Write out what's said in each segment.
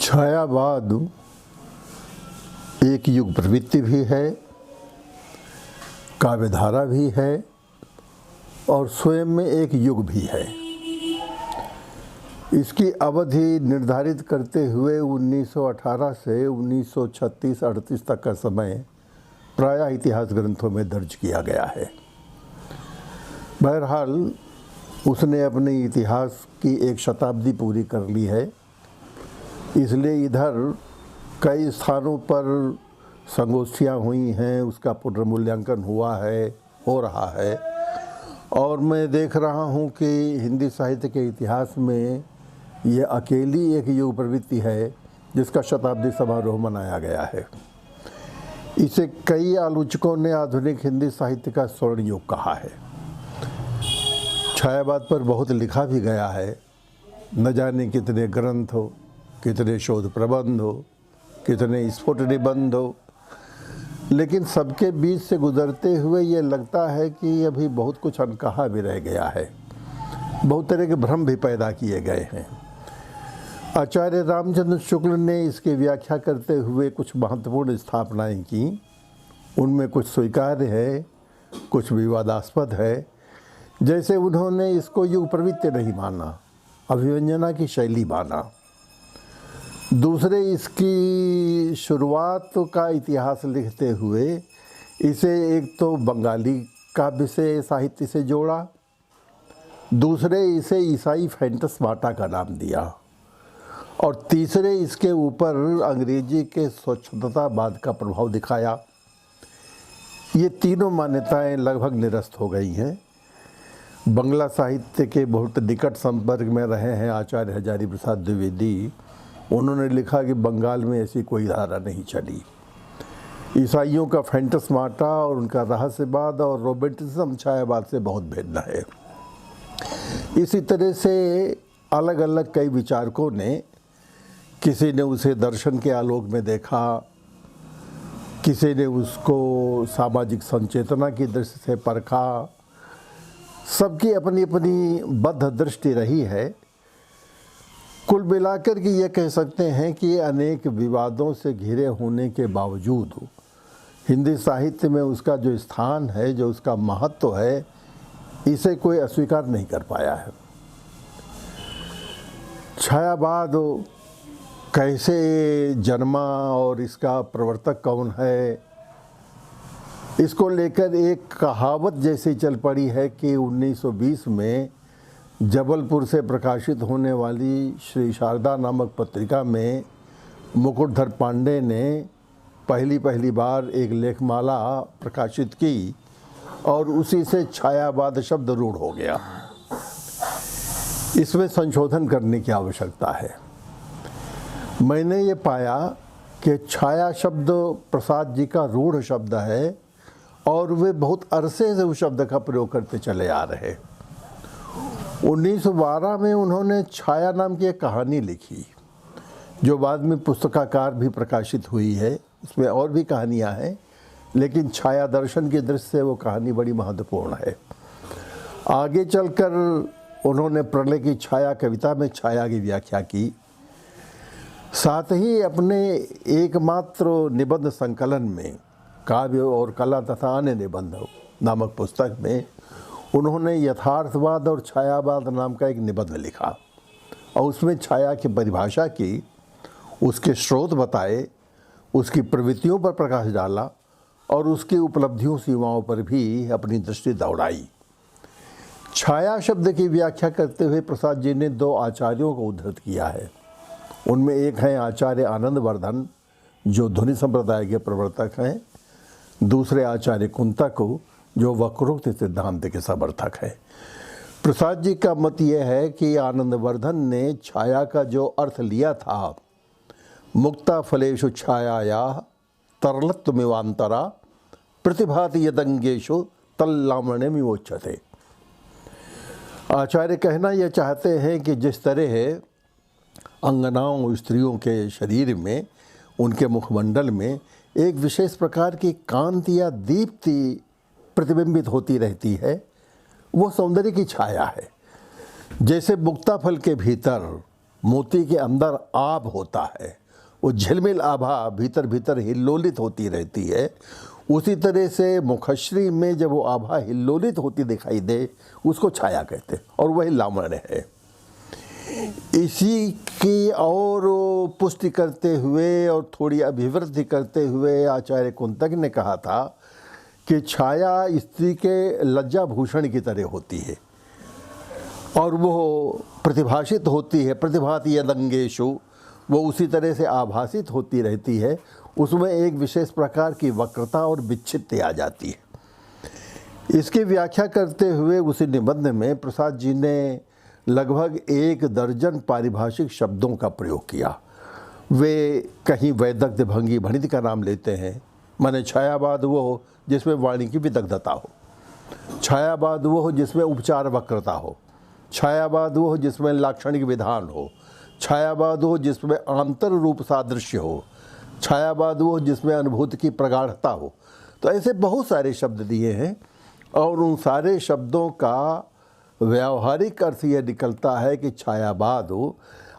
छायावाद एक युग प्रवृत्ति भी है, काव्यधारा भी है और स्वयं में एक युग भी है। इसकी अवधि निर्धारित करते हुए 1918 से 1936-38 तक का समय प्रायः इतिहास ग्रंथों में दर्ज किया गया है। बहरहाल उसने अपने इतिहास की एक शताब्दी पूरी कर ली है, इसलिए इधर कई स्थानों पर संगोष्ठियाँ हुई हैं, उसका पुनर्मूल्यांकन हुआ है, हो रहा है। और मैं देख रहा हूँ कि हिंदी साहित्य के इतिहास में ये अकेली एक युग प्रवृत्ति है जिसका शताब्दी समारोह मनाया गया है। इसे कई आलोचकों ने आधुनिक हिंदी साहित्य का स्वर्ण युग कहा है। छायावाद पर बहुत लिखा भी गया है, न जाने कितने ग्रंथ हो, कितने शोध प्रबंध हो, कितने स्फुट निबंध हो, लेकिन सबके बीच से गुजरते हुए ये लगता है कि अभी बहुत कुछ अनकहा भी रह गया है। बहुत तरह के भ्रम भी पैदा किए गए हैं। आचार्य रामचंद्र शुक्ल ने इसकी व्याख्या करते हुए कुछ महत्वपूर्ण स्थापनाएं की। उनमें कुछ स्वीकार्य है, कुछ विवादास्पद है। जैसे उन्होंने इसको युग प्रवृत्ति नहीं माना, अभिव्यंजना की शैली माना। दूसरे इसकी शुरुआत का इतिहास लिखते हुए इसे एक तो बंगाली काव्य से साहित्य से जोड़ा, दूसरे इसे ईसाई फैंटस्माटा का नाम दिया और तीसरे इसके ऊपर अंग्रेजी के स्वच्छंदतावाद का प्रभाव दिखाया। ये तीनों मान्यताएं लगभग निरस्त हो गई हैं। बंगला साहित्य के बहुत निकट संपर्क में रहे हैं आचार्य हजारी प्रसाद द्विवेदी। उन्होंने लिखा कि बंगाल में ऐसी कोई धारा नहीं चली। ईसाइयों का फैंटस्माटा और उनका रहस्यवाद और रोमांटिसिज्म छायावाद से बहुत भिन्न है। इसी तरह से अलग अलग कई विचारकों ने, किसी ने उसे दर्शन के आलोक में देखा, किसी ने उसको सामाजिक संचेतना की दृष्टि से परखा। सबकी अपनी अपनी बद्ध दृष्टि रही है। कुल मिलाकर के ये कह सकते हैं कि अनेक विवादों से घिरे होने के बावजूद हिंदी साहित्य में उसका जो स्थान है, जो उसका महत्व है, इसे कोई अस्वीकार नहीं कर पाया है। छायावाद कैसे जन्मा और इसका प्रवर्तक कौन है, इसको लेकर एक कहावत जैसी चल पड़ी है कि 1920 में जबलपुर से प्रकाशित होने वाली श्री शारदा नामक पत्रिका में मुकुटधर पांडे ने पहली बार एक लेखमाला प्रकाशित की और उसी से छायावाद शब्द रूढ़ हो गया। इसमें संशोधन करने की आवश्यकता है। मैंने ये पाया कि छाया शब्द प्रसाद जी का रूढ़ शब्द है और वे बहुत अरसे से उस शब्द का प्रयोग करते चले आ रहे। 1912 में उन्होंने छाया नाम की एक कहानी लिखी जो बाद में पुस्तकाकार भी प्रकाशित हुई है। उसमें और भी कहानियाँ हैं, लेकिन छाया दर्शन की दृष्टि से वो कहानी बड़ी महत्वपूर्ण है। आगे चलकर उन्होंने प्रलय की छाया कविता में छाया की व्याख्या की। साथ ही अपने एकमात्र निबंध संकलन में काव्य और कला तथा अन्य निबंध नामक पुस्तक में उन्होंने यथार्थवाद और छायावाद नाम का एक निबंध लिखा और उसमें छाया की परिभाषा की, उसके स्रोत बताए, उसकी प्रवृत्तियों पर प्रकाश डाला और उसकी उपलब्धियों सीमाओं पर भी अपनी दृष्टि दौड़ाई। छाया शब्द की व्याख्या करते हुए प्रसाद जी ने दो आचार्यों को उद्धृत किया है। उनमें एक हैं आचार्य आनंदवर्धन जो ध्वनि संप्रदाय के प्रवर्तक हैं, दूसरे आचार्य कुंतक जो वक्रोक्त सिद्धांत के समर्थक है। प्रसाद जी का मत यह है कि आनंदवर्धन ने छाया का जो अर्थ लिया था, मुक्ता फलेषु छायाया तरलत्वमिवांतरा प्रतिभाति यदंगेषु तल्लामण्यमिवोच्यते। आचार्य कहना यह चाहते हैं कि जिस तरह अंगनाओं स्त्रियों के शरीर में, उनके मुखमंडल में एक विशेष प्रकार की कांति या दीप्ति प्रतिबिंबित होती रहती है, वो सौंदर्य की छाया है। जैसे मुक्ता फल के भीतर मोती के अंदर आभ होता है, वो झिलमिल आभा भीतर भीतर हिल्लोलित होती रहती है। उसी तरह से मुखश्री में जब वो आभा हिल्लोलित होती दिखाई दे उसको छाया कहते हैं, और वही लावण्य है। इसी की और पुष्टि करते हुए और थोड़ी अभिवृद्धि करते हुए आचार्य कुंतक ने कहा था कि छाया स्त्री के लज्जा भूषण की तरह होती है और वो प्रतिभाषित होती है, प्रतिभाति यदंगेशु, वो उसी तरह से आभासित होती रहती है। उसमें एक विशेष प्रकार की वक्रता और विच्छित्ति आ जाती है। इसकी व्याख्या करते हुए उसी निबंध में प्रसाद जी ने लगभग 1 दर्जन पारिभाषिक शब्दों का प्रयोग किया। वे कहीं वैदग्ध भंगी भणित का नाम लेते हैं, माने छायावाद वो हो जिसमें वाणी की विदग्धता हो, छायावाद वो हो जिसमें उपचार वक्रता हो, छायावाद वो हो जिसमें लाक्षणिक विधान हो, छायावाद हो जिसमें आंतर रूप सादृश्य हो, छायावाद वो जिसमें अनुभूति की प्रगाढ़ता हो। तो ऐसे बहुत सारे शब्द दिए हैं और उन सारे शब्दों का व्यावहारिक अर्थ यह निकलता है कि छायावाद हो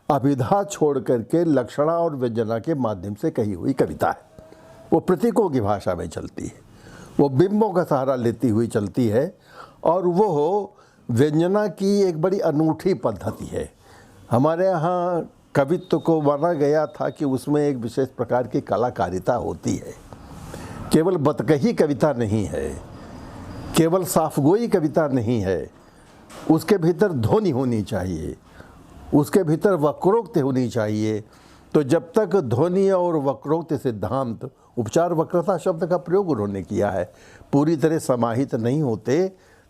अभिधा छोड़ करके लक्षणा और व्यंजना के माध्यम से कही हुई कविता है। वो प्रतीकों की भाषा में चलती है, वो बिंबों का सहारा लेती हुई चलती है और वो व्यंजना की एक बड़ी अनूठी पद्धति है। हमारे यहाँ कवित्व को माना गया था कि उसमें एक विशेष प्रकार की कलाकारिता होती है, केवल बतकही कविता नहीं है, केवल साफगोई कविता नहीं है, उसके भीतर ध्वनि होनी चाहिए, उसके भीतर वक्रोक्त होनी चाहिए। तो जब तक ध्वनि और वक्रोक्त सिद्धांत, उपचार वक्रता शब्द का प्रयोग उन्होंने किया है, पूरी तरह समाहित नहीं होते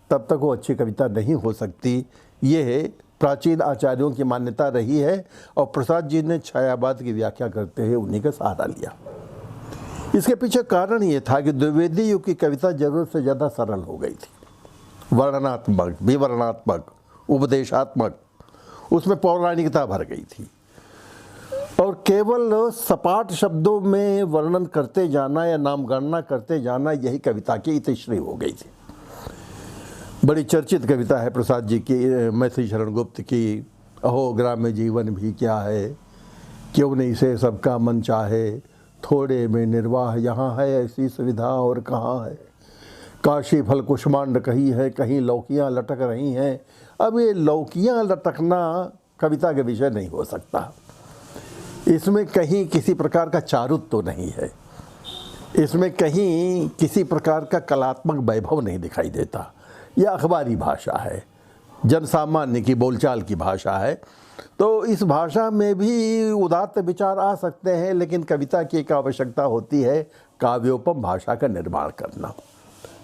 तब तक वो अच्छी कविता नहीं हो सकती। ये प्राचीन आचार्यों की मान्यता रही है और प्रसाद जी ने छायावाद की व्याख्या करते हुए उन्हीं का सहारा लिया। इसके पीछे कारण ये था कि द्विवेदी युग की कविता जरूरत से ज़्यादा सरल हो गई थी, वर्णनात्मक, विवरणात्मक, उपदेशात्मक, उसमें पौराणिकता भर गई थी और केवल सपाट शब्दों में वर्णन करते जाना या नामगणना करते जाना यही कविता की इतिश्री हो गई थी। बड़ी चर्चित कविता है प्रसाद जी की, मैथिली शरण गुप्त की, अहो ग्राम्य जीवन भी क्या है, क्यों नहीं से सबका मन चाहे, थोड़े में निर्वाह यहाँ है ऐसी सुविधा और कहाँ है, काशी फल कुष्मांड कहीं है, कहीं लौकियाँ लटक रही हैं। अब ये लौकियाँ लटकना कविता के विषय नहीं हो सकता, इसमें कहीं किसी प्रकार का चारुत्व तो नहीं है, इसमें कहीं किसी प्रकार का कलात्मक वैभव नहीं दिखाई देता। यह अखबारी भाषा है, जनसामान्य की बोलचाल की भाषा है। तो इस भाषा में भी उदात्त विचार आ सकते हैं, लेकिन कविता की एक आवश्यकता होती है काव्योपम भाषा का निर्माण करना।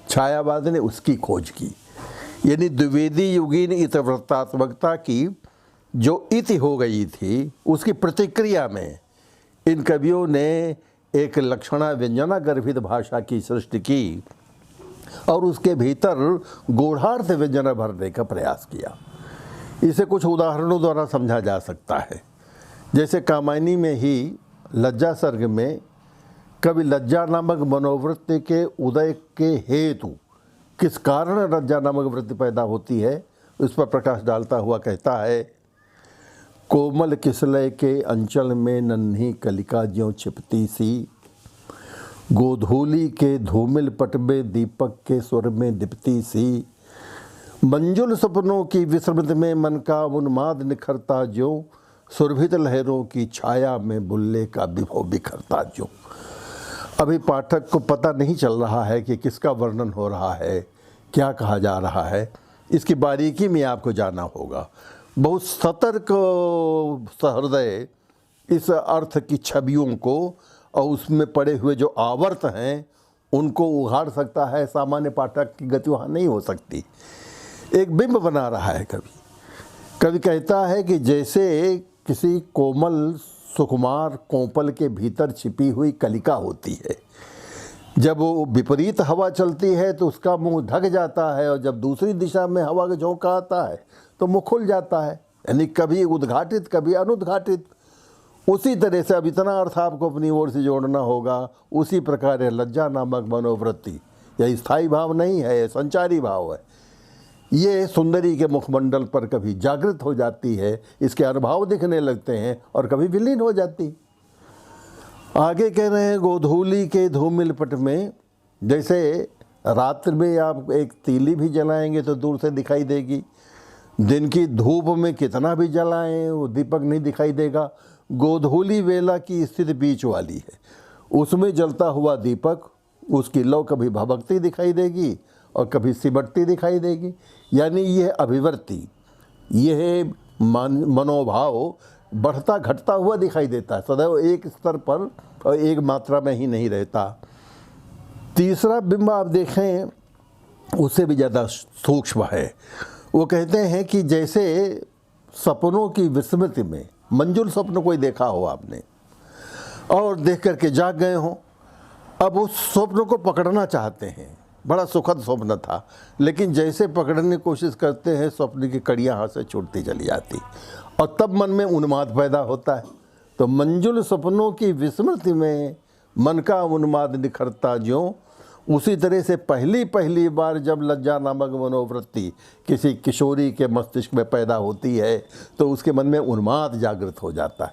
छायावाद ने उसकी खोज की, यानी द्विवेदी युगीन इतवृत्तात्मकता की जो इति हो गई थी उसकी प्रतिक्रिया में इन कवियों ने एक लक्षणा व्यंजना गर्भित भाषा की सृष्टि की और उसके भीतर गूढ़ार्थ व्यंजना भरने का प्रयास किया। इसे कुछ उदाहरणों द्वारा समझा जा सकता है। जैसे कामायनी में ही लज्जा सर्ग में कवि लज्जा नामक मनोवृत्ति के उदय के हेतु, किस कारण लज्जा नामक वृत्ति पैदा होती है, उस पर प्रकाश डालता हुआ कहता है, कोमल किसलय के अंचल में नन्ही कलिका ज्यों छिपती सी, गोधूली के धूमिल पट में दीपक के स्वर में दीप्ति सी, मंजुल सपनों की विस्मृत में मन का उन्माद निखरता ज्यों, सुरभित लहरों की छाया में बुल्ले का विभव बिखरता ज्यों। अभी पाठक को पता नहीं चल रहा है कि किसका वर्णन हो रहा है, क्या कहा जा रहा है, इसकी बारीकी में आपको जाना होगा। बहुत सतर्क सहृदय इस अर्थ की छवियों को और उसमें पड़े हुए जो आवर्त हैं उनको उघाड़ सकता है, सामान्य पाठक की गति वहाँ नहीं हो सकती। एक बिंब बना रहा है कवि। कवि कहता है कि जैसे किसी कोमल सुकुमार कोंपल के भीतर छिपी हुई कलिका होती है, जब वो विपरीत हवा चलती है तो उसका मुंह ढक जाता है और जब दूसरी दिशा में हवा का झोंका आता है तो मुंह खुल जाता है, यानी कभी उद्घाटित कभी अनुद्घाटित। उसी तरह से अब इतना अर्थ आपको अपनी ओर से जोड़ना होगा। उसी प्रकार है लज्जा नामक मनोवृत्ति, यह स्थायी भाव नहीं है, यह संचारी भाव है। ये सुंदरी के मुखमंडल पर कभी जागृत हो जाती है, इसके अनुभव दिखने लगते हैं और कभी विलीन हो जाती। आगे कह रहे हैं गोधूली के धूमिल पट में, जैसे रात्र में आप एक तीली भी जलाएंगे तो दूर से दिखाई देगी, दिन की धूप में कितना भी जलाएं वो दीपक नहीं दिखाई देगा। गोधूली वेला की स्थिति बीच वाली है, उसमें जलता हुआ दीपक, उसकी लौ कभी भभकती दिखाई देगी और कभी सिमटती दिखाई देगी। यानी यह अभिवृत्ति, यह मनोभाव बढ़ता घटता हुआ दिखाई देता है, सदैव एक स्तर पर और एक मात्रा में ही नहीं रहता। तीसरा बिंब आप देखें उससे भी ज़्यादा सूक्ष्म है। वो कहते हैं कि जैसे सपनों की विस्मृति में, मंजुल स्वप्न कोई देखा हो आपने और देख करके जाग गए हो, अब उस स्वप्न को पकड़ना चाहते हैं, बड़ा सुखद स्वप्न था, लेकिन जैसे पकड़ने की कोशिश करते हैं स्वप्न की कड़ियाँ हाथ से छूटती चली जाती और तब मन में उन्माद पैदा होता है। तो मंजुल सपनों की विस्मृति में मन का उन्माद निखरता ज्यों, उसी तरह से पहली बार जब लज्जा नामक मनोवृत्ति किसी किशोरी के मस्तिष्क में पैदा होती है तो उसके मन में उन्माद जागृत हो जाता है।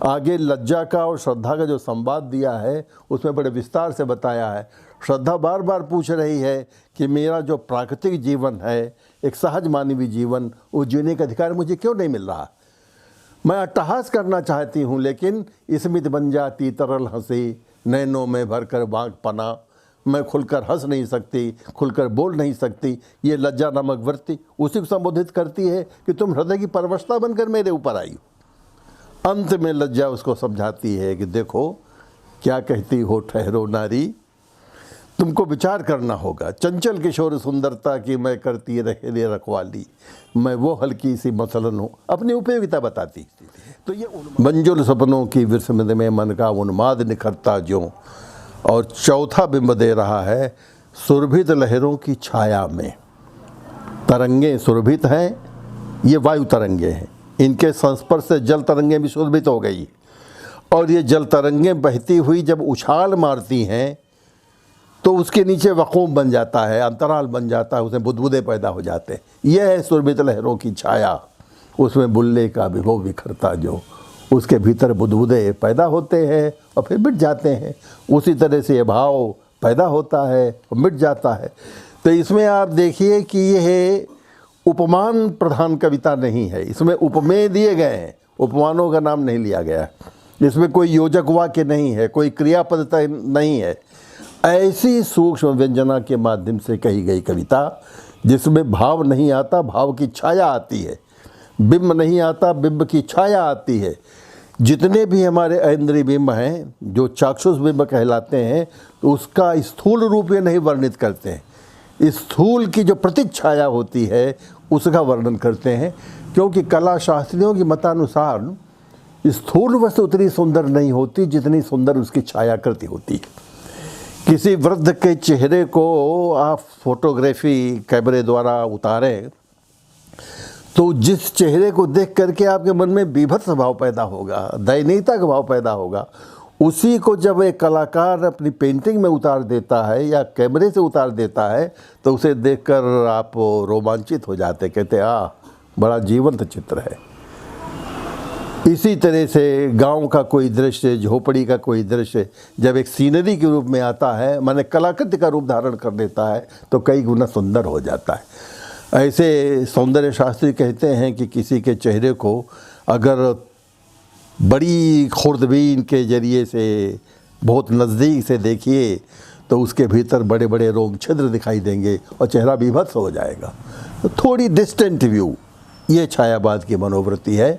आगे लज्जा का और श्रद्धा का जो संवाद दिया है उसमें बड़े विस्तार से बताया है। श्रद्धा बार बार पूछ रही है कि मेरा जो प्राकृतिक जीवन है, एक सहज मानवीय जीवन, वो जीने का अधिकार मुझे क्यों नहीं मिल रहा। मैं अट्टहास करना चाहती हूँ लेकिन स्मित बन जाती तरल हंसी, नैनों में भरकर बाँक पना, मैं खुलकर हंस नहीं सकती, खुलकर बोल नहीं सकती। ये लज्जा नामक वृत्ति उसी को संबोधित करती है कि तुम हृदय की परवशता बनकर मेरे ऊपर आई हो। अंत में लज्जा उसको समझाती है कि देखो क्या कहती हो ठहरो नारी, तुमको विचार करना होगा। चंचल किशोर सुंदरता की मैं करती रहे रखवाली, मैं वो हल्की सी मसलन हूँ, अपनी उपयोगिता बताती। तो ये मंजुल सपनों की विस्मृति में मन का उन्माद निखरता ज्यों। और चौथा बिंब दे रहा है सुरभित लहरों की छाया में। तरंगे सुरभित हैं, ये वायु तरंगे हैं, इनके संस्पर्श से जल तरंगे भी सुरभित हो गई और ये जल तरंगें बहती हुई जब उछाल मारती हैं तो उसके नीचे वक़ूम बन जाता है, अंतराल बन जाता है, उसमें बुदबुदे पैदा हो जाते हैं। यह है सुरभित लहरों की छाया, उसमें बुल्ले का विभव बिखरता जो, उसके भीतर बुदबुदे पैदा होते हैं और फिर मिट जाते हैं। उसी तरह से ये भाव पैदा होता है और मिट जाता है। तो इसमें आप देखिए कि यह उपमान प्रधान कविता नहीं है, इसमें उपमेय दिए गए हैं, उपमानों का नाम नहीं लिया गया। इसमें कोई योजक वाक्य नहीं है, कोई क्रियापद नहीं है। ऐसी सूक्ष्म व्यंजना के माध्यम से कही गई कविता जिसमें भाव नहीं आता, भाव की छाया आती है, बिंब नहीं आता, बिंब की छाया आती है। जितने भी हमारे इंद्रिय बिंब हैं जो चाक्षुष बिंब कहलाते हैं, तो उसका स्थूल रूप ये नहीं वर्णित करते हैं, स्थूल की जो प्रतिच्छाया होती है उसका वर्णन करते हैं। क्योंकि कला शास्त्रियों की मतानुसार स्थूल वस्तु उतनी सुंदर नहीं होती जितनी सुंदर उसकी छायाकृति होती है। किसी वृद्ध के चेहरे को आप फोटोग्राफी कैमरे द्वारा उतारें तो जिस चेहरे को देख करके आपके मन में बीभत्स भाव पैदा होगा, दयनीयता का भाव पैदा होगा, उसी को जब एक कलाकार अपनी पेंटिंग में उतार देता है या कैमरे से उतार देता है तो उसे देखकर आप रोमांचित हो जाते, कहते बड़ा जीवंत चित्र है। इसी तरह से गांव का कोई दृश्य, झोपड़ी का कोई दृश्य जब एक सीनरी के रूप में आता है, माने कलाकृति का रूप धारण कर लेता है, तो कई गुना सुंदर हो जाता है। ऐसे सौंदर्य शास्त्री कहते हैं कि किसी के चेहरे को अगर बड़ी खुर्दबीन के जरिए से बहुत नज़दीक से देखिए तो उसके भीतर बड़े बड़े रोम छिद्र दिखाई देंगे और चेहरा बीभत्स हो जाएगा। तो थोड़ी डिस्टेंट व्यू, ये छायावाद की मनोवृत्ति है,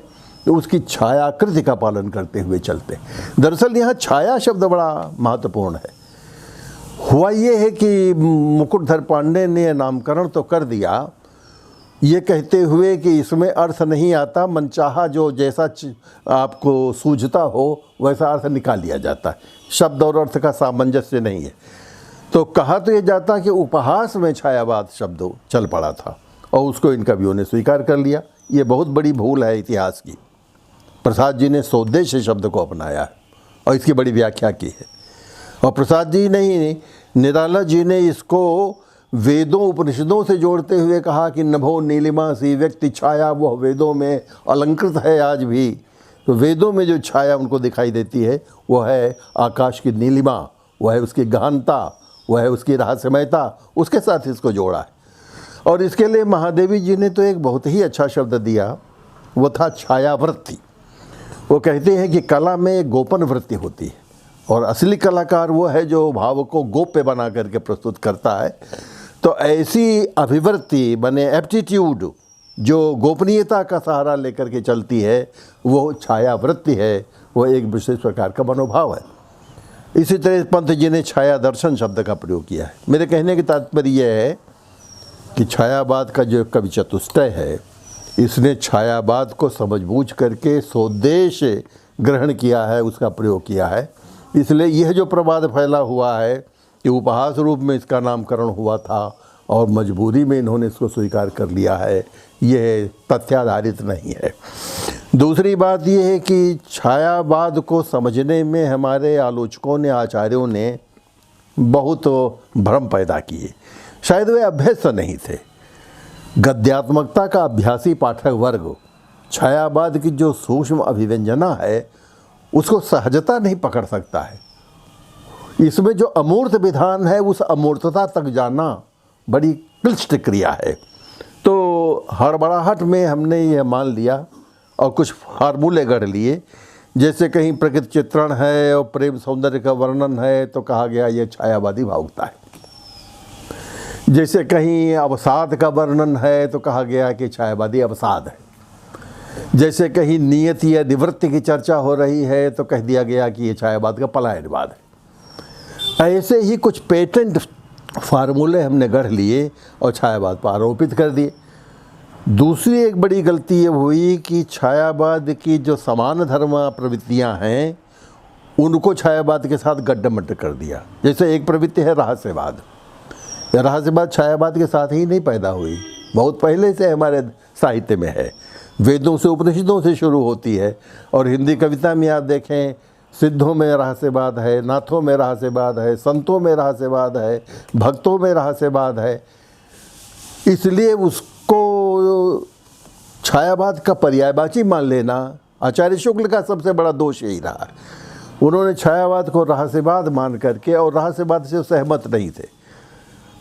तो उसकी छायाकृति का पालन करते हुए चलते। दरअसल यहाँ छाया शब्द बड़ा महत्वपूर्ण है। हुआ ये है कि मुकुटधर पांडे ने नामकरण तो कर दिया ये कहते हुए कि इसमें अर्थ नहीं आता, मनचाहा जो जैसा आपको सूझता हो वैसा अर्थ निकाल लिया जाता है, शब्द और अर्थ का सामंजस्य नहीं है। तो कहा तो ये जाता कि उपहास में छायावाद शब्द चल पड़ा था और उसको इन कवियों ने स्वीकार कर लिया। ये बहुत बड़ी भूल है इतिहास की। प्रसाद जी ने सोद्देश्य शब्द को अपनाया है और इसकी बड़ी व्याख्या की है। और प्रसाद जी नहीं, निराला जी ने इसको वेदों उपनिषदों से जोड़ते हुए कहा कि नभो नीलिमा सी व्यक्ति छाया, वह वेदों में अलंकृत है आज भी। तो वेदों में जो छाया उनको दिखाई देती है वह है आकाश की नीलिमा, वह है उसकी गहनता, वह है उसकी रहस्यमयता, उसके साथ इसको जोड़ा है। और इसके लिए महादेवी जी ने तो एक बहुत ही अच्छा शब्द दिया, वो था छायावृत्ति। वो कहते हैं कि कला में एक गोपन वृत्ति होती है और असली कलाकार वो है जो भाव को गोप्य बना करके प्रस्तुत करता है। तो ऐसी अभिवृत्ति बने एप्टीट्यूड जो गोपनीयता का सहारा लेकर के चलती है, वो छायावृत्ति है, वो एक विशेष प्रकार का मनोभाव है। इसी तरह पंत जी ने छाया दर्शन शब्द का प्रयोग किया है। मेरे कहने की तात्पर्य यह है कि छायावाद का जो कवि चतुष्टय है, इसने छायावाद को समझबूझ करके स्वदेश ग्रहण किया है, उसका प्रयोग किया है। इसलिए यह जो प्रवाद फैला हुआ है कि उपहास रूप में इसका नामकरण हुआ था और मजबूरी में इन्होंने इसको स्वीकार कर लिया है, यह तथ्याधारित नहीं है। दूसरी बात यह है कि छायावाद को समझने में हमारे आलोचकों ने, आचार्यों ने बहुत भ्रम पैदा किए। शायद वे अभ्यस्त नहीं थे। गद्यात्मकता का अभ्यासी पाठक वर्ग छायावाद की जो सूक्ष्म अभिव्यंजना है उसको सहजता नहीं पकड़ सकता है। इसमें जो अमूर्त विधान है उस अमूर्तता तक जाना बड़ी क्लिष्ट क्रिया है। तो हड़बड़ाहट में हमने यह मान लिया और कुछ फार्मूले गढ़ लिए। जैसे कहीं प्रकृति चित्रण है और प्रेम सौंदर्य का वर्णन है तो कहा गया यह छायावादी भावुकता है। जैसे कहीं अवसाद का वर्णन है तो कहा गया कि छायावादी अवसाद है। जैसे कहीं नियति या निवृत्ति की चर्चा हो रही है तो कह दिया गया कि ये छायावाद का पलायनवाद है। ऐसे ही कुछ पेटेंट फार्मूले हमने गढ़ लिए और छायावाद पर आरोपित कर दिए। दूसरी एक बड़ी गलती ये हुई कि छायावाद की जो समान धर्म प्रवृत्तियाँ हैं उनको छायावाद के साथ गड्ढमड्ढ कर दिया। जैसे एक प्रवृत्ति है रहस्यवाद। यह रहस्यवाद छायावाद के साथ ही नहीं पैदा हुई, बहुत पहले से हमारे साहित्य में है। वेदों से उपनिषदों से शुरू होती है और हिंदी कविता में आप देखें सिद्धों में रहस्यवाद है, नाथों में रहस्यवाद है, संतों में रहस्यवाद है, भक्तों में रहस्यवाद है। इसलिए उसको छायावाद का पर्यायवाची मान लेना आचार्य शुक्ल का सबसे बड़ा दोष यही रहा है। उन्होंने छायावाद को रहस्यवाद मान करके और रहस्यवाद से सहमत नहीं थे।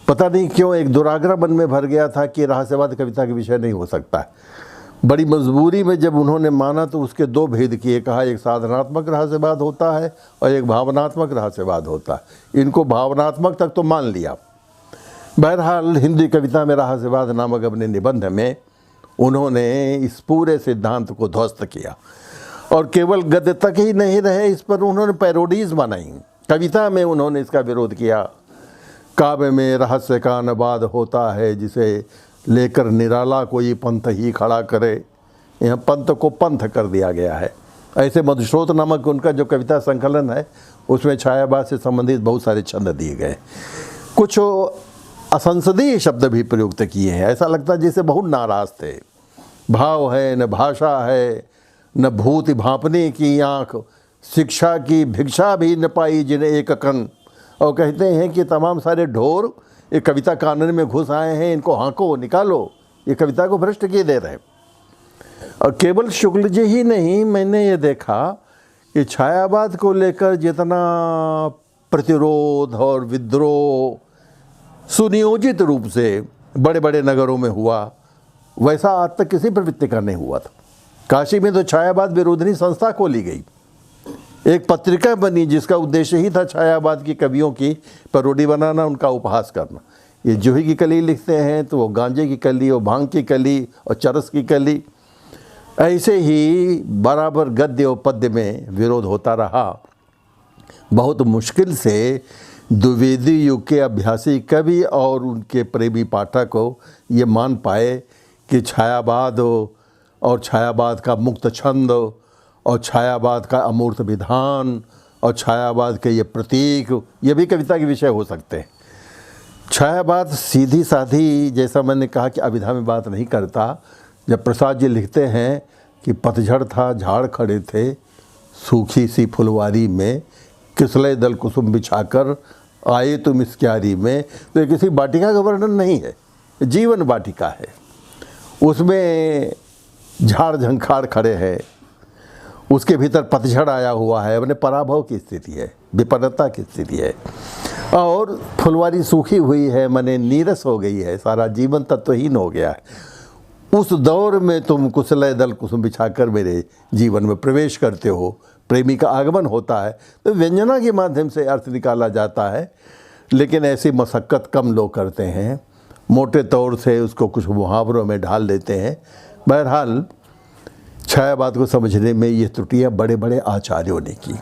पता नहीं क्यों एक दुराग्रह मन में भर गया था कि रहस्यवाद कविता के विषय नहीं हो सकता है। बड़ी मजबूरी में जब उन्होंने माना तो उसके दो भेद किए, कहा एक साधनात्मक रहस्यवाद होता है और एक भावनात्मक रहस्यवाद होता है। इनको भावनात्मक तक तो मान लिया। बहरहाल हिंदी कविता में रहस्यवाद नामक अपने निबंध में उन्होंने इस पूरे सिद्धांत को ध्वस्त किया और केवल गद्य तक ही नहीं रहे, इस पर उन्होंने पैरोडीज बनाई। कविता में उन्होंने इसका विरोध किया। काव्य में रहस्य का अनुवाद होता है जिसे लेकर निराला कोई पंथ ही खड़ा करे। यहाँ पंथ को पंथ कर दिया गया है। ऐसे मधुस्रोत नामक उनका जो कविता संकलन है उसमें छायावाद से संबंधित बहुत सारे छंद दिए गए। कुछ असंसदीय शब्द भी प्रयुक्त किए हैं। ऐसा लगता है जैसे बहुत नाराज थे। भाव है न भाषा है न भूति भांपने की आँख, शिक्षा की भिक्षा भी न पाई जिन्हें एक कन। और कहते हैं कि तमाम सारे ढोर एक कविता कानन में घुस आए हैं, इनको हाँको निकालो, ये कविता को भ्रष्ट किए दे रहे हैं। और केवल शुक्ल जी ही नहीं, मैंने ये देखा कि छायावाद को लेकर जितना प्रतिरोध और विद्रोह सुनियोजित रूप से बड़े बड़े नगरों में हुआ, वैसा आज तक किसी प्रवृत्ति का नहीं हुआ था। काशी में तो छायावाद विरोधी संस्था खोली गई, एक पत्रिका बनी जिसका उद्देश्य ही था छायावाद की कवियों की पैरोडी बनाना, उनका उपहास करना। ये जूही की कली लिखते हैं तो वो गांजे की कली और भांग की कली और चरस की कली। ऐसे ही बराबर गद्य और पद्य में विरोध होता रहा। बहुत मुश्किल से द्विवेदी युग के अभ्यासी कवि और उनके प्रेमी पाठक को ये मान पाए कि छायावाद और छायावाद का मुक्त छंद और छायावाद का अमूर्त विधान और छायावाद के ये प्रतीक, ये भी कविता के विषय हो सकते हैं। छायावाद सीधी साधी, जैसा मैंने कहा कि अभिधा में बात नहीं करता। जब प्रसाद जी लिखते हैं कि पतझड़ था, झाड़ खड़े थे सूखी सी फुलवारी में, किसले दल कुसुम बिछाकर आए तुम इस क्यारी में, तो ये किसी वाटिका का वर्णन नहीं है, जीवन वाटिका है। उसमें झाड़ झंखाड़ खड़े हैं, उसके भीतर पतझड़ आया हुआ है, अपने पराभव की स्थिति है, विपन्नता की स्थिति है, और फुलवारी सूखी हुई है, माने नीरस हो गई है, सारा जीवन तत्वहीन हो गया है। उस दौर में तुम कुशलय दल कुसुम बिछाकर मेरे जीवन में प्रवेश करते हो, प्रेमी का आगमन होता है, तो व्यंजना के माध्यम से अर्थ निकाला जाता है। लेकिन ऐसी मशक्क़त कम लोग करते हैं, मोटे तौर से उसको कुछ मुहावरों में ढाल देते हैं। बहरहाल छायावाद को समझने में ये त्रुटियाँ बड़े बड़े आचार्यों ने की।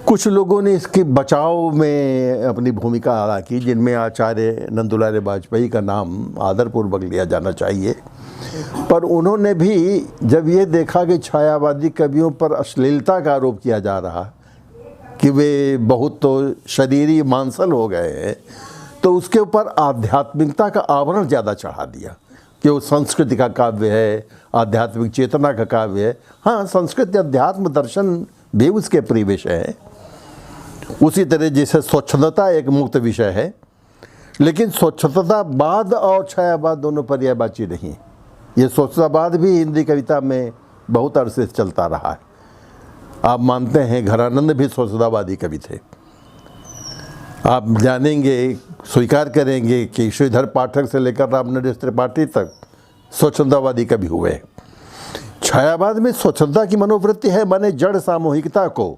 कुछ लोगों ने इसके बचाव में अपनी भूमिका अदा की, जिनमें आचार्य नंदुलारे वाजपेयी का नाम आदरपूर्वक लिया जाना चाहिए। पर उन्होंने भी जब ये देखा कि छायावादी कवियों पर अश्लीलता का आरोप किया जा रहा, कि वे बहुत तो शरीरी मांसल हो गए हैं, तो उसके ऊपर आध्यात्मिकता का आवरण ज़्यादा चढ़ा दिया कि वो संस्कृति का काव्य है, आध्यात्मिक चेतना का काव्य है। हाँ, संस्कृति अध्यात्म दर्शन भी उसके परिविषय है। उसी तरह जैसे स्वच्छंदता एक मुक्त विषय है, लेकिन स्वच्छंदतावाद और छायावाद दोनों पर्यायवाची नहीं। ये स्वच्छतावाद भी हिंदी कविता में बहुत अरसे चलता रहा है। आप मानते हैं घरानंद भी स्वच्छतावादी कवि थे। आप जानेंगे, स्वीकार करेंगे कि श्रीधर पाठक से लेकर रामनरेश त्रिपाठी तक स्वच्छंदतावादी कवि हुए। छायावाद में स्वच्छंदता की मनोवृत्ति है, माने जड़ सामूहिकता को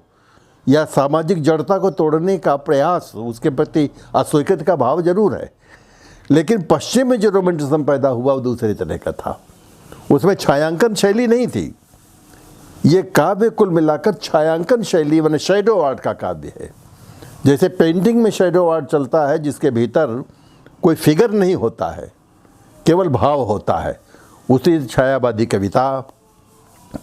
या सामाजिक जड़ता को तोड़ने का प्रयास, उसके प्रति अस्वीकृति का भाव जरूर है। लेकिन पश्चिम में जो रोमांटिज्म पैदा हुआ वो दूसरे तरह का था। उसमें छायांकन शैली नहीं थी। ये काव्य कुल मिलाकर छायांकन शैली माने शैडो आर्ट का काव्य है। जैसे पेंटिंग में शैडो आर्ट चलता है, जिसके भीतर कोई फिगर नहीं होता है, केवल भाव होता है। उसी छायावादी कविता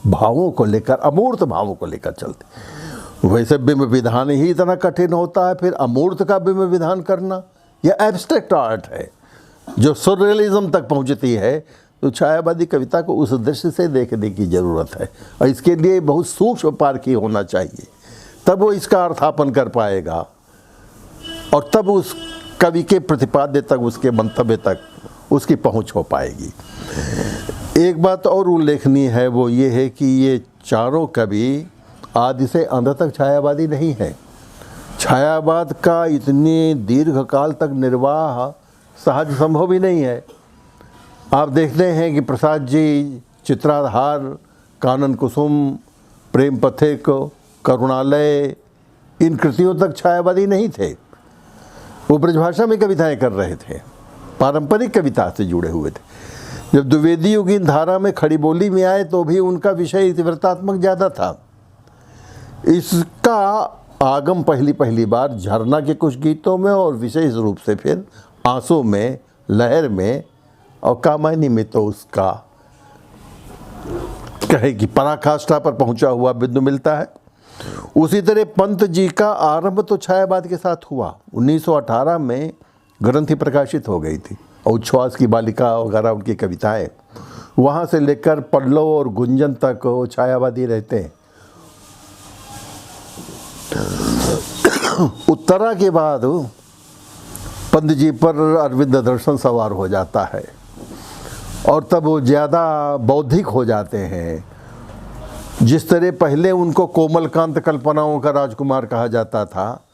भावों को लेकर, अमूर्त भावों को लेकर चलती। वैसे बिंब विधान ही इतना कठिन होता है, फिर अमूर्त का बिंब विधान करना यह एब्स्ट्रैक्ट आर्ट है जो सुररियलिज्म तक पहुंचती है। तो छायावादी कविता को उस दृष्टि से देखने की ज़रूरत है, और इसके लिए बहुत सूक्ष्म पारखी होना चाहिए, तब वो इसका अर्थापन कर पाएगा, और तब उस कवि के प्रतिपाद्य तक, उसके मंतव्य तक उसकी पहुंच हो पाएगी। एक बात और उल्लेखनीय है, वो ये है कि ये चारों कवि आदि से अंत तक छायावादी नहीं है। छायावाद का इतने दीर्घ काल तक निर्वाह सहज संभव ही नहीं है। आप देखते हैं कि प्रसाद जी चित्राधार, कानन कुसुम, प्रेम पथिक, करुणालय, इन कृतियों तक छायावादी नहीं थे। वो ब्रजभाषा में कविताएं कर रहे थे, पारंपरिक कविता से जुड़े हुए थे। जब द्विवेदी युगीन धारा में खड़ी बोली में आए तो भी उनका विषय तीव्रतात्मक ज़्यादा था। इसका आगम पहली बार झरना के कुछ गीतों में, और विशेष रूप से फिर आंसू में, लहर में, और कामायनी में तो उसका कहे कि पराकाष्ठा पर पहुंचा हुआ बिंदु मिलता है। उसी तरह पंत जी का आरंभ तो छायावाद के साथ हुआ। 1918 में ग्रंथि प्रकाशित हो गई थी, और उच्छ्वास की बालिका वगैरह उनकी कविताएं, वहाँ से लेकर पल्लव और गुंजन तक वो छायावादी रहते हैं। उत्तरा के बाद पंत जी पर अरविंद दर्शन सवार हो जाता है, और तब वो ज़्यादा बौद्धिक हो जाते हैं। जिस तरह पहले उनको कोमलकांत कल्पनाओं का राजकुमार कहा जाता था,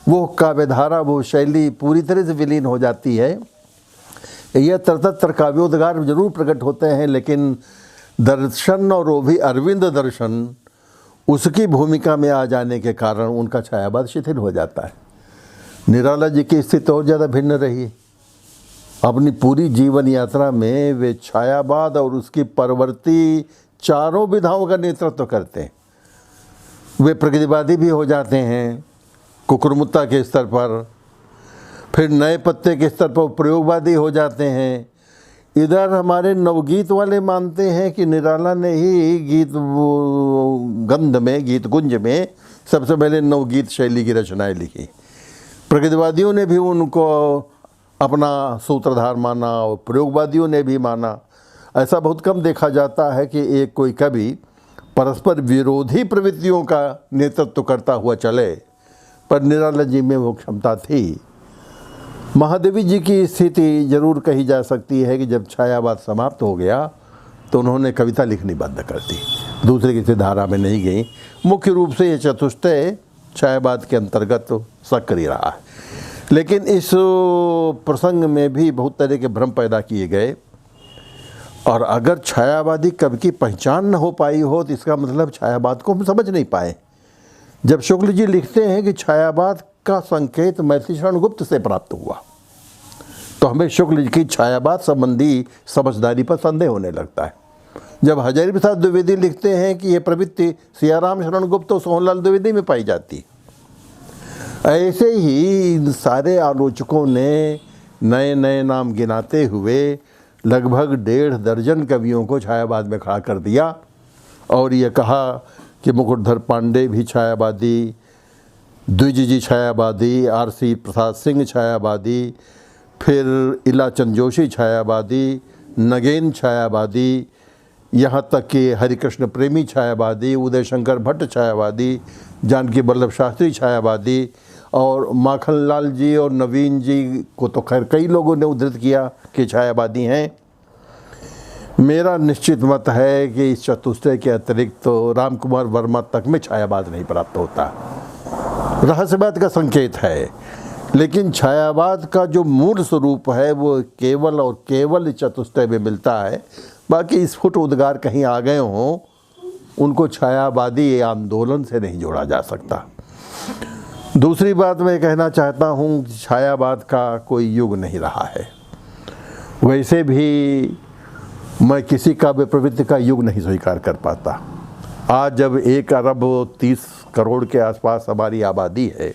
वो काव्यधारा, वो शैली पूरी तरह से विलीन हो जाती है। यह तरतर काव्योद्गार जरूर प्रकट होते हैं, लेकिन दर्शन, और वो भी अरविंद दर्शन, उसकी भूमिका में आ जाने के कारण उनका छायावाद शिथिल हो जाता है। निराला जी की स्थिति और ज़्यादा भिन्न रही। अपनी पूरी जीवन यात्रा में वे छायावाद और उसकी परवर्ती चारों विधाओं का नेतृत्व करते हैं। वे प्रगतिवादी भी हो जाते हैं कुकुरमुत्ता के स्तर पर, फिर नए पत्ते के स्तर पर प्रयोगवादी हो जाते हैं। इधर हमारे नवगीत वाले मानते हैं कि निराला ने ही गीत गंध में, गीत गुंज में सबसे पहले नवगीत शैली की रचनाएं लिखी। प्रगतिवादियों ने भी उनको अपना सूत्रधार माना, और प्रयोगवादियों ने भी माना। ऐसा बहुत कम देखा जाता है कि एक कोई कवि परस्पर विरोधी प्रवृत्तियों का नेतृत्व करता हुआ चले, पर निराला जी में वो क्षमता थी। महादेवी जी की स्थिति जरूर कही जा सकती है कि जब छायावाद समाप्त हो गया तो उन्होंने कविता लिखनी बंद कर दी, दूसरे किसी धारा में नहीं गई। मुख्य रूप से ये चतुष्टय छायावाद के अंतर्गत सक्रिय रहा है। लेकिन इस प्रसंग में भी बहुत तरह के भ्रम पैदा किए गए, और अगर छायावादी कवि की पहचान न हो पाई हो तो इसका मतलब छायावाद को हम समझ नहीं पाए। जब शुक्ल जी लिखते हैं कि छायावाद का संकेत मैथिली शरण गुप्त से प्राप्त हुआ, तो हमें शुक्ल जी की छायावाद संबंधी समझदारी पर संदेह होने लगता है। जब हजारी प्रसाद द्विवेदी लिखते हैं कि यह प्रवृत्ति सियाराम शरण गुप्त और सोहनलाल द्विवेदी में पाई जाती, ऐसे ही इन सारे आलोचकों ने नए नए नाम गिनाते हुए लगभग 1.5 दर्जन कवियों को छायावाद में खड़ा कर दिया और ये कहा कि मुकुटधर पांडे भी छायावादी, द्विज जी छायावादी, आर.सी. प्रसाद सिंह छायावादी, फिर इलाचंद जोशी छायावादी, नगेन छायावादी, यहाँ तक कि हरिकृष्ण प्रेमी छायावादी, उदय शंकर भट्ट छायावादी, जानकी वल्लभ शास्त्री छायावादी, और माखनलाल जी और नवीन जी को तो खैर कई लोगों ने उद्धृत किया कि छायावादी हैं। मेरा निश्चित मत है कि इस चतुष्टय के अतिरिक्त तो राम कुमार वर्मा तक में छायावाद नहीं प्राप्त होता। रहस्यवाद का संकेत है, लेकिन छायावाद का जो मूल स्वरूप है वो केवल और केवल चतुष्टय में मिलता है। बाकी स्फुट उद्गार कहीं आ गए हों, उनको छायावादी आंदोलन से नहीं जोड़ा जा सकता। दूसरी बात मैं कहना चाहता हूँ, छायावाद का कोई युग नहीं रहा है। वैसे भी मैं किसी काव्य प्रवृत्ति का युग नहीं स्वीकार कर पाता। आज जब 1 अरब 30 करोड़ के आसपास हमारी आबादी है,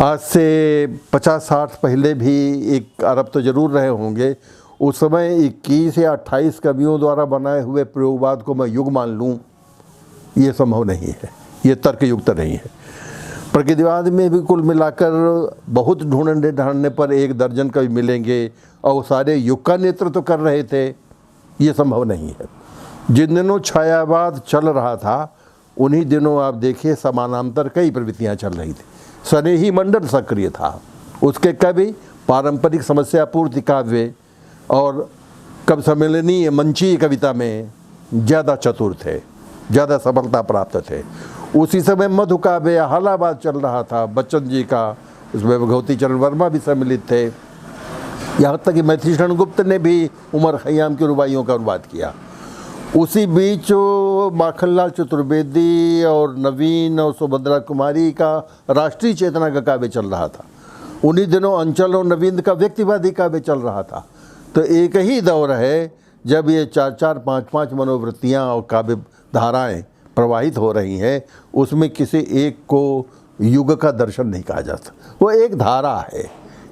आज से 50-60 पहले भी 1 अरब तो ज़रूर रहे होंगे। उस समय 21 या 28 कवियों द्वारा बनाए हुए प्रयोगवाद को मैं युग मान लूँ, ये संभव नहीं है, ये तर्कयुक्त नहीं है। प्रकृतिवाद में भी कुल मिलाकर बहुत ढूंढने ढांढने पर 1 दर्जन कवि मिलेंगे और वो सारे युग का नेतृत्व कर रहे थे, ये संभव नहीं है। जिन दिनों छायावाद चल रहा था, उन्हीं दिनों आप देखिए समानांतर कई प्रवृत्तियाँ चल रही थी। स्नेही मंडल सक्रिय था, उसके कवि पारंपरिक समस्या पूर्ति काव्य और कवि सम्मेलनीय मंचीय कविता में ज़्यादा चतुर थे, ज़्यादा सफलता प्राप्त थे। उसी समय मधु काव्य या हालावाद चल रहा था बच्चन जी का, उसमें भगवती चरण वर्मा भी सम्मिलित थे। यहाँ तक कि मैथिली शरण गुप्त ने भी उमर खयाम की रुबाइयों का अनुवाद किया। उसी बीच माखनलाल चतुर्वेदी और नवीन और सुभद्रा कुमारी का राष्ट्रीय चेतना का काव्य चल रहा था। उन्हीं दिनों अंचल और नवीन का व्यक्तिवादी काव्य चल रहा था। तो एक ही दौर है जब ये 4-4, 5-5 मनोवृत्तियाँ और काव्य धाराएँ प्रवाहित हो रही हैं, उसमें किसी एक को युग का दर्शन नहीं कहा जा सकता। वो एक धारा है,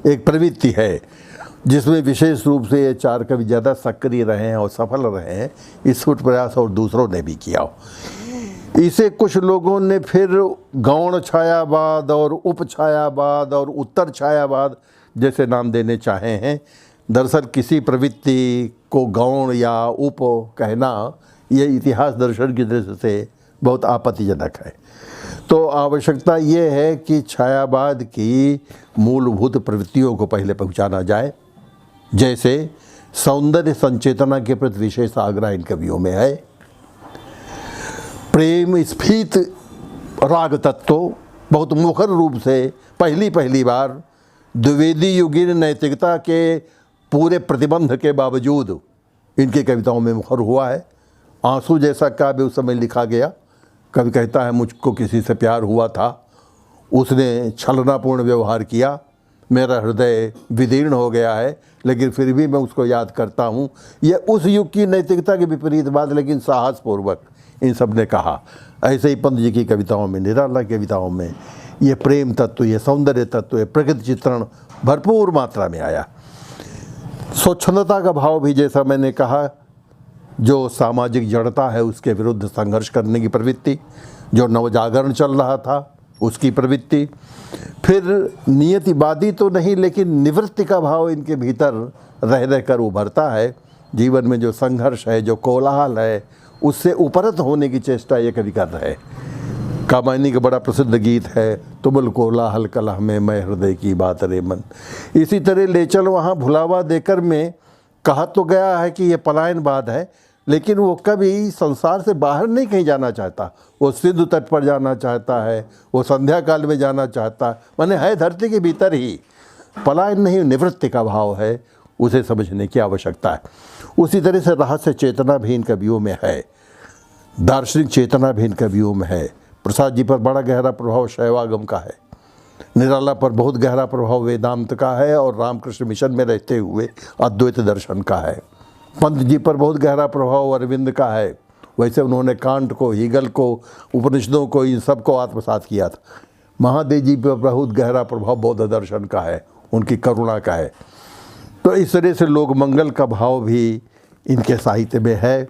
एक प्रवृत्ति है, जिसमें विशेष रूप से ये 4 कवि ज़्यादा सक्रिय रहे हैं और सफल रहे हैं। इस फुट प्रयास और दूसरों ने भी किया हो। इसे कुछ लोगों ने फिर गौण छायावाद और उप छायावाद और उत्तर छायावाद जैसे नाम देने चाहे हैं। दरअसल किसी प्रवृत्ति को गौण या उप कहना ये इतिहास दर्शन की दृष्टि से बहुत आपत्तिजनक है। तो आवश्यकता ये है कि छायावाद की मूलभूत प्रवृत्तियों को पहले पहुंचाना जाए। जैसे सौंदर्य संचेतना के प्रति विशेष आग्रह इन कवियों में है। प्रेम स्फीत राग तत्व बहुत मुखर रूप से पहली बार द्विवेदी युगीन नैतिकता के पूरे प्रतिबंध के बावजूद इनकी कविताओं में मुखर हुआ है। आंसू जैसा काव्य उस समय लिखा गया। कवि कहता है, मुझको किसी से प्यार हुआ था, उसने छलनापूर्ण व्यवहार किया, मेरा हृदय विदीर्ण हो गया है, लेकिन फिर भी मैं उसको याद करता हूँ। यह उस युग की नैतिकता के विपरीत बात, लेकिन साहसपूर्वक इन सब ने कहा। ऐसे ही पंत जी की कविताओं में, निराला की कविताओं में ये प्रेम तत्व, ये सौंदर्य तत्व, ये प्रकृति चित्रण भरपूर मात्रा में आया। स्वच्छंदता का भाव भी, जैसा मैंने कहा, जो सामाजिक जड़ता है उसके विरुद्ध संघर्ष करने की प्रवृत्ति, जो नवजागरण चल रहा था उसकी प्रवृत्ति, फिर नियतिवादी तो नहीं लेकिन निवृत्ति का भाव इनके भीतर रह कर उभरता है। जीवन में जो संघर्ष है, जो कोलाहल है, उससे उपरत होने की चेष्टा ये कवि कर रहे हैं। कामायनी का बड़ा प्रसिद्ध गीत है, तुमुल कोलाहल कलह में मैं हृदय की बात रे मन। इसी तरह ले चल वहाँ भुलावा देकर में कहा तो गया है कि ये पलायनवाद है, लेकिन वो कभी संसार से बाहर नहीं कहीं जाना चाहता। वो सिंधु तट पर जाना चाहता है, वो संध्या काल में जाना चाहता है, माने है धरती के भीतर ही। पलायन नहीं, निवृत्ति का भाव है, उसे समझने की आवश्यकता है। उसी तरह से रहस्य चेतना भी इन कवियों में है, दार्शनिक चेतना भी इन कवियों में है। प्रसाद जी पर बड़ा गहरा प्रभाव शैवागम का है, निराला पर बहुत गहरा प्रभाव वेदांत का है और रामकृष्ण मिशन में रहते हुए अद्वैत दर्शन का है। पंत जी पर बहुत गहरा प्रभाव अरविंद का है, वैसे उन्होंने कांट को, हीगल को, उपनिषदों को, इन सब को आत्मसात किया था। महादेव जी पर बहुत गहरा प्रभाव बौद्ध दर्शन का है, उनकी करुणा का है। तो इस तरह से लोक मंगल का भाव भी इनके साहित्य में है।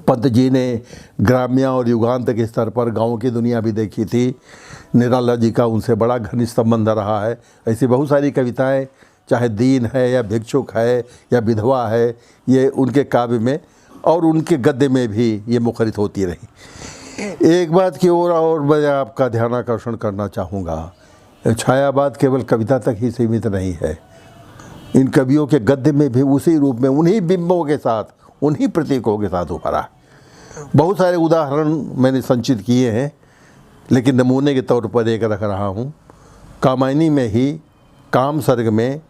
पंत जी ने ग्राम्य और युगांत के स्तर पर गाँव की दुनिया भी देखी थी। निराला जी का उनसे बड़ा घनिष्ठ संबंध रहा है। ऐसी बहुत सारी कविताएं, चाहे दीन है या भिक्षुक है या विधवा है, ये उनके काव्य में और उनके गद्य में भी ये मुखरित होती रही। एक बात की ओर और मैं आपका ध्यान आकर्षण करना चाहूँगा, छायावाद केवल कविता तक ही सीमित नहीं है। इन कवियों के गद्य में भी उसी रूप में उन्हीं बिंबों के साथ, उन्हीं प्रतीकों के साथ उभरा। बहुत सारे उदाहरण मैंने संचित किए हैं, लेकिन नमूने के तौर पर एक रख रहा हूँ। कामायनी में ही काम सर्ग में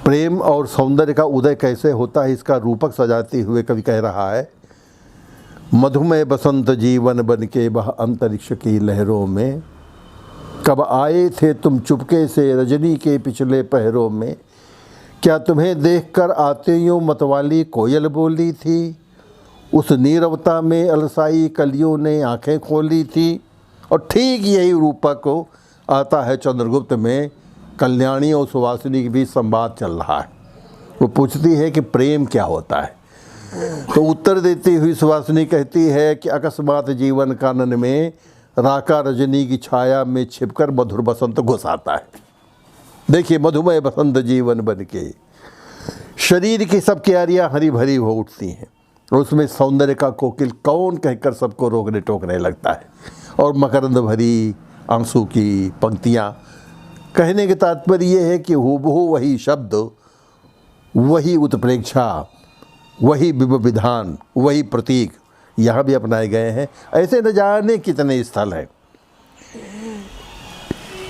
प्रेम और सौंदर्य का उदय कैसे होता है, इसका रूपक सजाते हुए कवि कह रहा है, मधुमय बसंत जीवन बन के वह अंतरिक्ष की लहरों में, कब आए थे तुम चुपके से रजनी के पिछले पहरों में, क्या तुम्हें देखकर आते यूँ मतवाली कोयल बोली थी, उस नीरवता में अलसाई कलियों ने आंखें खोली थी। और ठीक यही रूपक को आता है चंद्रगुप्त में, कल्याणी और सुवासिनी के बीच संवाद चल रहा है। वो पूछती है कि प्रेम क्या होता है, तो उत्तर देती हुई सुवासिनी कहती है कि अकस्मात जीवन कानन में राका रजनी की छाया में छिपकर मधुर बसंत घुस आता है। देखिए, मधुमय बसंत जीवन बन के शरीर की सब क्यारियाँ हरी भरी हो उठती हैं, उसमें सौंदर्य का कोकिल कौन कहकर सबको रोकने टोकने लगता है, और मकरंद भरी आंसू की पंक्तियाँ। कहने के तात्पर्य ये है कि हूबहू वही शब्द, वही उत्प्रेक्षा, वही विधान, वही प्रतीक यहाँ भी अपनाए गए हैं। ऐसे न जाने कितने स्थल हैं।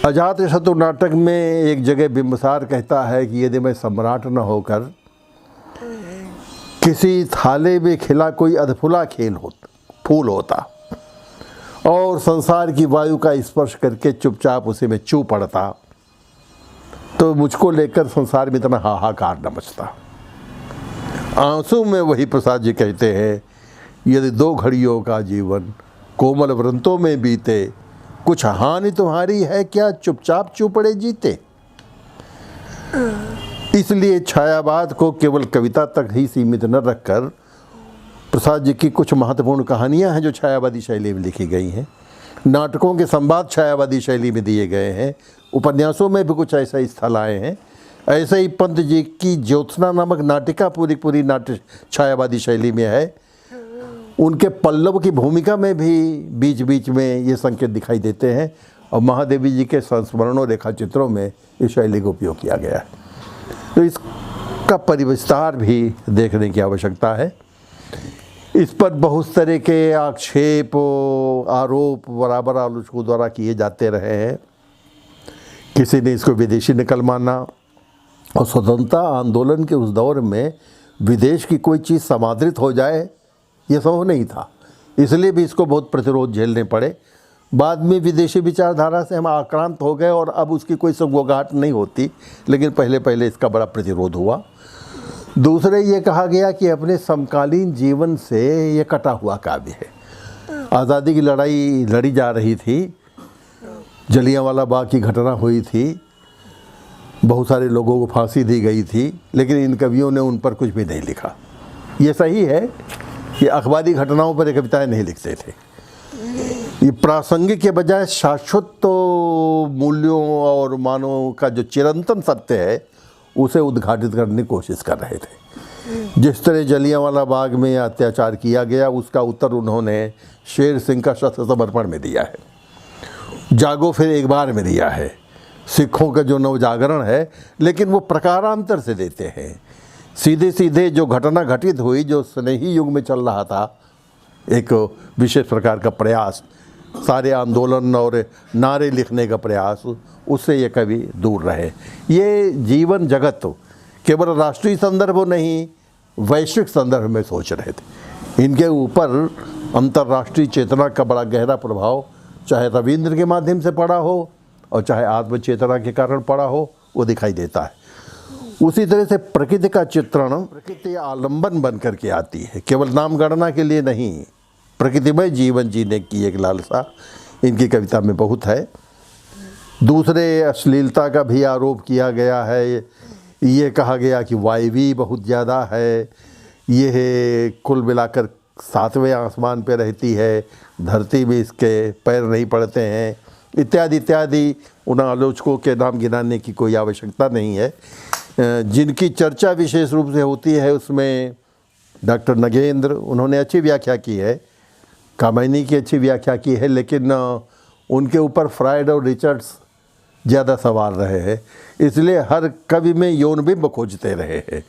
अजातशत्रु नाटक में एक जगह बिंबसार कहता है कि यदि मैं सम्राट न होकर किसी थाले में खिला कोई अधफुला फूल होता और संसार की वायु का स्पर्श करके चुपचाप उसे में चू पड़ता, तो मुझको लेकर संसार में इतना हाहाकार न मचता। आंसू में वही प्रसाद जी कहते हैं, यदि 2 घड़ियों का जीवन कोमल व्रंतों में बीते, कुछ हानि तुम्हारी है क्या, चुपचाप चू पड़े जीते। इसलिए छायावाद को केवल कविता तक ही सीमित न रखकर प्रसाद जी की कुछ महत्वपूर्ण कहानियां हैं जो छायावादी शैली में लिखी गई हैं। नाटकों के संवाद छायावादी शैली में दिए गए हैं। उपन्यासों में भी कुछ ऐसे स्थल आए हैं। ऐसे ही पंत जी की ज्योत्सना नामक नाटिका पूरी नाट्य छायावादी शैली में है। उनके पल्लव की भूमिका में भी बीच बीच में ये संकेत दिखाई देते हैं, और महादेवी जी के संस्मरणों रेखा चित्रों में इस शैली का उपयोग किया गया है। तो इसका परिविस्तार भी देखने की आवश्यकता है। इस पर बहुत तरह के आक्षेप, आरोप बराबर आलोचकों द्वारा किए जाते रहे हैं। किसी ने इसको विदेशी नकल माना, और स्वतंत्रता आंदोलन के उस दौर में विदेश की कोई चीज़ समादृत हो जाए ये संभव नहीं था, इसलिए भी इसको बहुत प्रतिरोध झेलने पड़े। बाद में विदेशी विचारधारा से हम आक्रांत हो गए और अब उसकी कोई सगोगाहट नहीं होती, लेकिन पहले पहले इसका बड़ा प्रतिरोध हुआ। दूसरे ये कहा गया कि अपने समकालीन जीवन से ये कटा हुआ काव्य है। आज़ादी की लड़ाई लड़ी जा रही थी, जलियांवाला बाग की घटना हुई थी, बहुत सारे लोगों को फांसी दी गई थी, लेकिन इन कवियों ने उन पर कुछ भी नहीं लिखा। ये सही है कि अखबारी घटनाओं पर ये कविताएं नहीं लिखते थे। ये प्रासंगिक के बजाय शाश्वत मूल्यों और मानव का जो चिरंतन सत्य है उसे उद्घाटित करने की कोशिश कर रहे थे। जिस तरह जलियांवाला बाग में अत्याचार किया गया, उसका उत्तर उन्होंने शेर सिंह का शस्त्र समर्पण में दिया है। जागो फिर एक बार में दिया है। सिखों का जो नवजागरण है, लेकिन वो प्रकारांतर से देते हैं। सीधे सीधे जो घटना घटित हुई, जो स्नेही युग में चल रहा था, एक विशेष प्रकार का प्रयास, सारे आंदोलन और नारे लिखने का प्रयास, उससे ये कवि दूर रहे। ये जीवन जगत केवल राष्ट्रीय संदर्भ नहीं, वैश्विक संदर्भ में सोच रहे थे। इनके ऊपर अंतर्राष्ट्रीय चेतना का बड़ा गहरा प्रभाव चाहे रविंद्र के माध्यम से पड़ा हो और चाहे आत्मचेतना के कारण पड़ा हो, वो दिखाई देता है। उसी तरह से प्रकृति का चित्रण प्रकृति आलंबन बन करके आती है, केवल नाम गणना के लिए नहीं। प्रकृतिमय जीवन जीने की एक लालसा इनकी कविता में बहुत है। दूसरे, अश्लीलता का भी आरोप किया गया है। ये कहा गया कि वायवी बहुत ज़्यादा है, ये कुल मिलाकर 7वें आसमान पे रहती है, धरती में इसके पैर नहीं पड़ते हैं, इत्यादि इत्यादि। उन आलोचकों के नाम गिनाने की कोई आवश्यकता नहीं है। जिनकी चर्चा विशेष रूप से होती है उसमें डॉक्टर नगेंद्र, उन्होंने अच्छी व्याख्या की है, कामायनी की अच्छी व्याख्या की है, लेकिन उनके ऊपर फ्रायड और रिचर्ड्स ज़्यादा सवार रहे हैं, इसलिए हर कवि में यौनबिंब खोजते रहे हैं।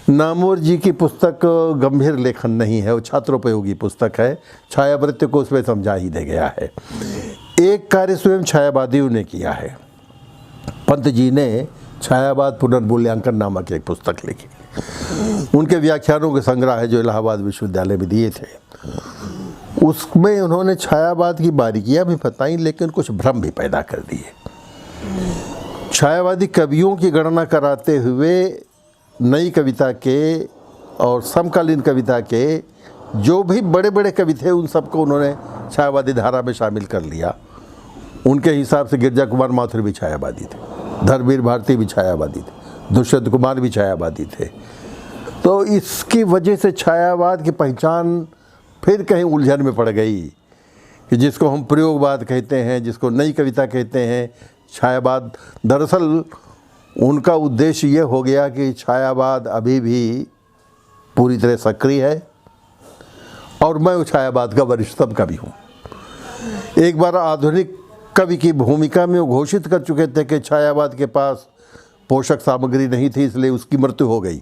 नामवर जी की पुस्तक गंभीर लेखन नहीं है, वो छात्रोपयोगी पुस्तक है, छायावृत्ति को उसमें समझा ही दे गया है। एक कार्य स्वयं छायावादियों ने किया है। पंत जी ने छायावाद पुनर्मूल्यांकन नामक एक पुस्तक लिखी। उनके व्याख्यानों के संग्रह है जो इलाहाबाद विश्वविद्यालय में दिए थे। उसमें उन्होंने छायावाद की बारीकियां भी बताई, लेकिन कुछ भ्रम भी पैदा कर दिए। छायावादी कवियों की गणना कराते हुए नई कविता के और समकालीन कविता के जो भी बड़े बड़े कवि थे, उन सबको उन्होंने छायावादी धारा में शामिल कर लिया। उनके हिसाब से गिरजा कुमार माथुर भी छायावादी थे, धर्मवीर भारती भी छायावादी थे, दुष्यंत कुमार भी छायावादी थे। तो इसकी वजह से छायावाद की पहचान फिर कहीं उलझन में पड़ गई कि जिसको हम प्रयोगवाद कहते हैं, जिसको नई कविता कहते हैं। छायावाद दरअसल उनका उद्देश्य ये हो गया कि छायावाद अभी भी पूरी तरह सक्रिय है और मैं उस छायावाद का वरिष्ठतम कवि हूँ। एक बार आधुनिक कवि की भूमिका में वो घोषित कर चुके थे कि छायावाद के पास पोषक सामग्री नहीं थी, इसलिए उसकी मृत्यु हो गई।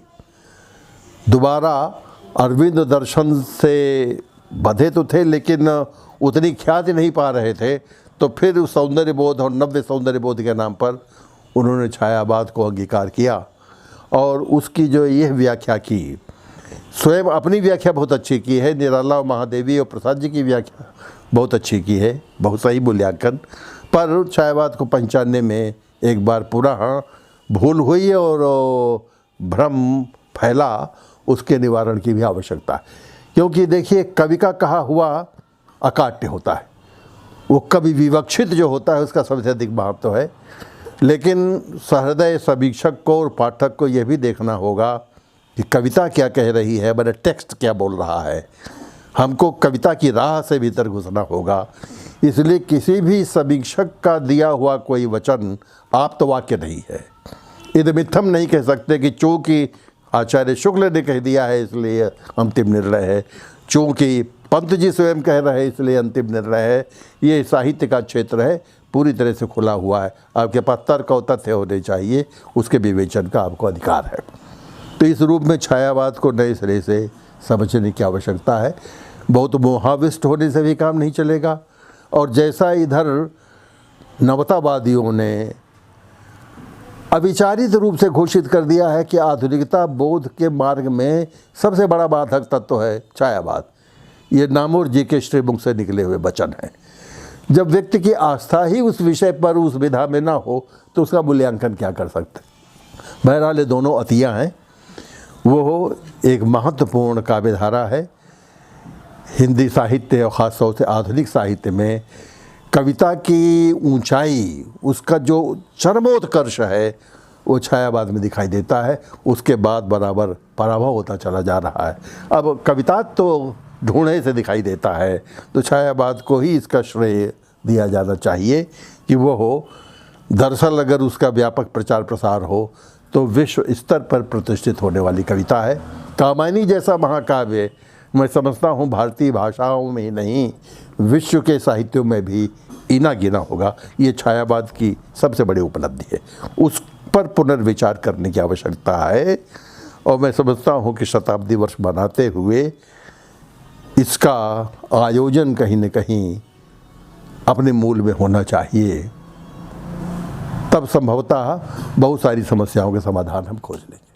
दोबारा अरविंद दर्शन से बधे तो थे, लेकिन उतनी ख्याति नहीं पा रहे थे। तो फिर उस सौंदर्य बोध और नव्य सौंदर्य बोध के नाम पर उन्होंने छायावाद को अंगीकार किया और उसकी जो यह व्याख्या की, स्वयं अपनी व्याख्या बहुत अच्छी की है। निराला महादेवी और प्रसाद जी की व्याख्या बहुत अच्छी की है, बहुत सही मूल्यांकन। पर छायावाद को पहचानने में एक बार पुनः भूल हुई और भ्रम फैला, उसके निवारण की भी आवश्यकता है। क्योंकि देखिए, कवि का कहा हुआ अकाट्य होता है, वो कवि विवक्षित जो होता है उसका सबसे अधिक महत्व है। लेकिन सहृदय समीक्षक को और पाठक को यह भी देखना होगा कि कविता क्या कह रही है, मेरा टेक्स्ट क्या बोल रहा है। हमको कविता की राह से भीतर घुसना होगा। इसलिए किसी भी समीक्षक का दिया हुआ कोई वचन आप्त वाक्य नहीं है। इदमित्थम नहीं कह सकते कि चूँकि आचार्य शुक्ल ने कह दिया है इसलिए अंतिम निर्णय है, चूँकि पंत जी स्वयं कह रहे हैं इसलिए अंतिम निर्णय है। ये साहित्य का क्षेत्र है, पूरी तरह से खुला हुआ है। आपके पास तर्क और तथ्य होने चाहिए, उसके विवेचन का आपको अधिकार है। तो इस रूप में छायावाद को नए सिरे से समझने की आवश्यकता है। बहुत मोहाविष्ट होने से भी काम नहीं चलेगा। और जैसा इधर नवतावादियों ने अविचारित रूप से घोषित कर दिया है कि आधुनिकता बोध के मार्ग में सबसे बड़ा बाधक तत्व है छायावाद, ये नामवर जी के श्रीमुख से निकले हुए वचन हैं। जब व्यक्ति की आस्था ही उस विषय पर, उस विधा में ना हो, तो उसका मूल्यांकन क्या कर सकते। बहरहाल ये दोनों अतियाँ हैं। वो एक महत्वपूर्ण काव्यधारा है हिंदी साहित्य और ख़ास तौर से आधुनिक साहित्य में। कविता की ऊंचाई, उसका जो चरमोत्कर्ष है, वो छायावाद में दिखाई देता है। उसके बाद बराबर पराभव होता चला जा रहा है। अब कविता तो ढूंढे से दिखाई देता है, तो छायावाद को ही इसका श्रेय दिया जाना चाहिए कि वो हो। दरअसल अगर उसका व्यापक प्रचार प्रसार हो तो विश्व स्तर पर प्रतिष्ठित होने वाली कविता है। कामायनी जैसा महाकाव्य मैं समझता हूँ भारतीय भाषाओं में ही नहीं, विश्व के साहित्यों में भी इना गिना होगा। ये छायावाद की सबसे बड़ी उपलब्धि है, उस पर पुनर्विचार करने की आवश्यकता है। और मैं समझता हूँ कि शताब्दी वर्ष मनाते हुए इसका आयोजन कहीं न कहीं अपने मूल में होना चाहिए, तब संभवतः बहुत सारी समस्याओं के समाधान हम खोज लेंगे।